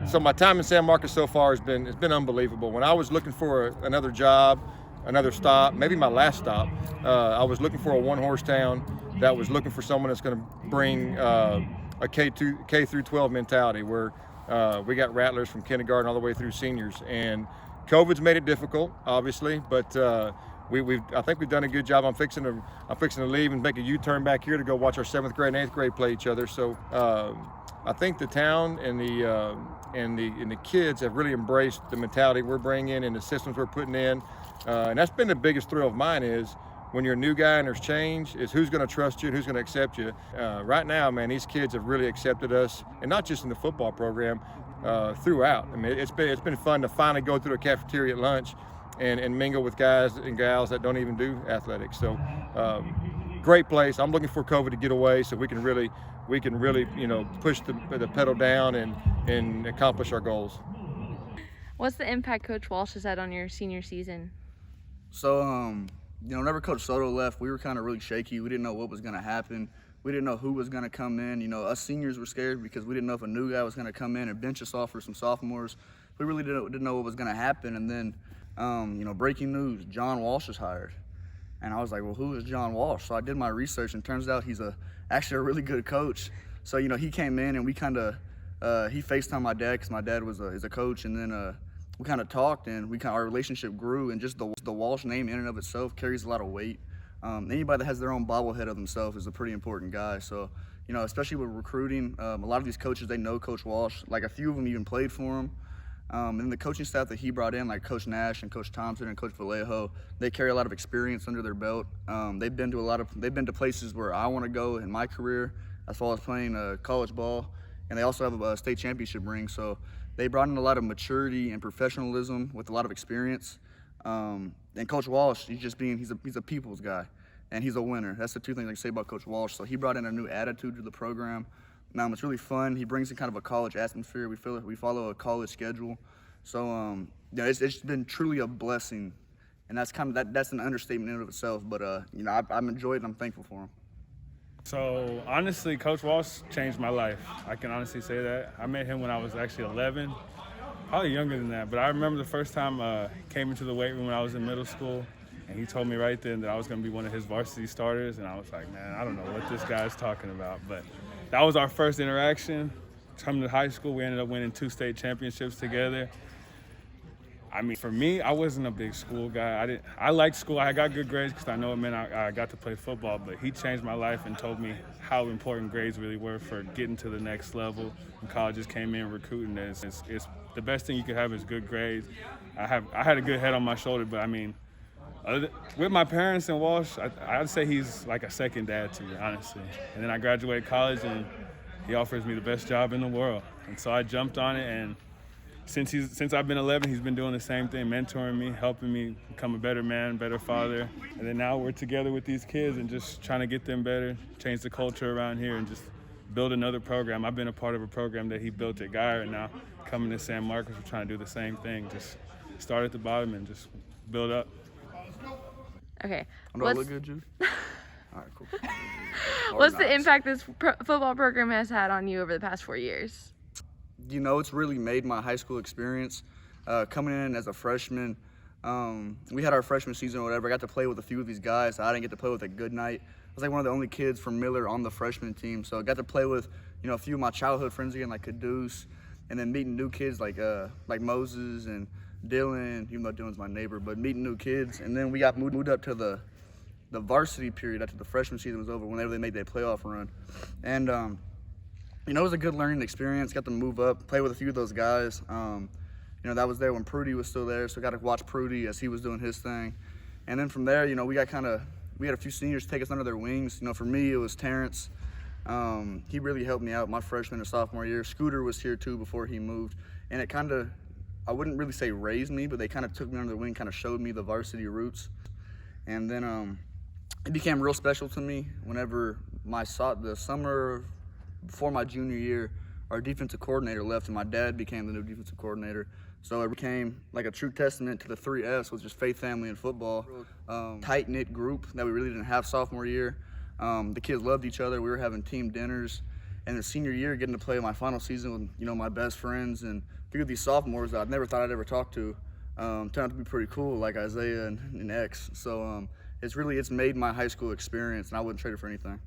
So my time in San Marcos so far has been unbelievable. When I was looking for another job, another stop, maybe my last stop, I was looking for a one-horse town that was looking for someone that's going to bring a K through 12 mentality, where we got Rattlers from kindergarten all the way through seniors. And COVID's made it difficult, obviously, but I think we've done a good job. I'm fixing to leave and make a U-turn back here to go watch our 7th grade and 8th grade play each other. So I think the town and the kids have really embraced the mentality we're bringing and the systems we're putting in. And that's been the biggest thrill of mine, is when you're a new guy and there's change, is who's going to trust you and who's going to accept you. Right now, man, these kids have really accepted us, and not just in the football program, throughout. I mean, it's been fun to finally go through a cafeteria at lunch and mingle with guys and gals that don't even do athletics. So great place. I'm looking for COVID to get away so we can really push the pedal down and accomplish our goals. What's the impact Coach Walsh has had on your senior season? So whenever Coach Soto left, we were kind of really shaky. We didn't know what was going to happen. We didn't know who was going to come in. Us seniors were scared because we didn't know if a new guy was going to come in and bench us off for some sophomores. We really didn't know what was going to happen. And then, breaking news, John Walsh is hired. And I was like, well, who is John Walsh? So I did my research, and turns out he's actually a really good coach. So, he came in and we kind of he FaceTimed my dad because my dad is a coach, and then we kind of talked, and our relationship grew, and just the Walsh name in and of itself carries a lot of weight. Anybody that has their own bobblehead of themselves is a pretty important guy. So, especially with recruiting, a lot of these coaches, they know Coach Walsh. Like, a few of them even played for him. And the coaching staff that he brought in, like Coach Nash and Coach Thompson and Coach Vallejo, they carry a lot of experience under their belt. They've been to places where I want to go in my career, as far as playing college ball, and they also have a state championship ring. So they brought in a lot of maturity and professionalism with a lot of experience. And Coach Walsh, he's a people's guy, and he's a winner. That's the two things I can say about Coach Walsh. So he brought in a new attitude to the program. It's really fun. He brings in kind of a college atmosphere. We follow a college schedule. So it's been truly a blessing, and that's an understatement in and of itself. But I've enjoyed it, and I'm thankful for him. So honestly, Coach Walsh changed my life. I can honestly say that. I met him when I was actually 11, probably younger than that. But I remember the first time I came into the weight room when I was in middle school, and he told me right then that I was going to be one of his varsity starters. And I was like, man, I don't know what this guy's talking about. But that was our first interaction. Coming to high school, we ended up winning 2 state championships together. I mean, for me, I wasn't a big school guy. I liked school. I got good grades because I know it meant I got to play football, but he changed my life and told me how important grades really were for getting to the next level. When colleges came in recruiting, it's the best thing you could have is good grades. I had a good head on my shoulder, but I mean, with my parents and Walsh, I'd say he's like a second dad to me, honestly. And then I graduated college, and he offers me the best job in the world. And so I jumped on it, and since I've been 11, he's been doing the same thing, mentoring me, helping me become a better man, better father. And then now we're together with these kids and just trying to get them better, change the culture around here, and just build another program. I've been a part of a program that he built at Geyer, and now coming to San Marcos, we're trying to do the same thing, just start at the bottom and just build up. Okay. Do I look good, Jude? All right, cool. What's the impact this football program has had on you over the past 4 years? It's really made my high school experience. Coming in as a freshman, we had our freshman season or whatever. I got to play with a few of these guys. I didn't get to play with a good night. I was like one of the only kids from Miller on the freshman team. So I got to play with, a few of my childhood friends again, like Caduce, and then meeting new kids like Moses and Dylan, even though Dylan's my neighbor, but meeting new kids. And then we got moved up to the varsity period after the freshman season was over, whenever they made their playoff run. And, it was a good learning experience. Got to move up, play with a few of those guys. That was there when Prudy was still there, so got to watch Prudy as he was doing his thing. And then from there, we had a few seniors take us under their wings. For me, it was Terrence. He really helped me out my freshman and sophomore year. Scooter was here too before he moved. And it kind of, I wouldn't really say raised me, but they kind of took me under their wing, kind of showed me the varsity roots. And then it became real special to me whenever the summer before my junior year, our defensive coordinator left, and my dad became the new defensive coordinator. So it became like a true testament to the 3 F's, which is faith, family, and football. Tight-knit group that we really didn't have sophomore year. The kids loved each other. We were having team dinners. And the senior year, getting to play my final season with, you know, my best friends and a few of these sophomores that I never thought I'd ever talk to, turned out to be pretty cool, like Isaiah and X. So it's made my high school experience, and I wouldn't trade it for anything.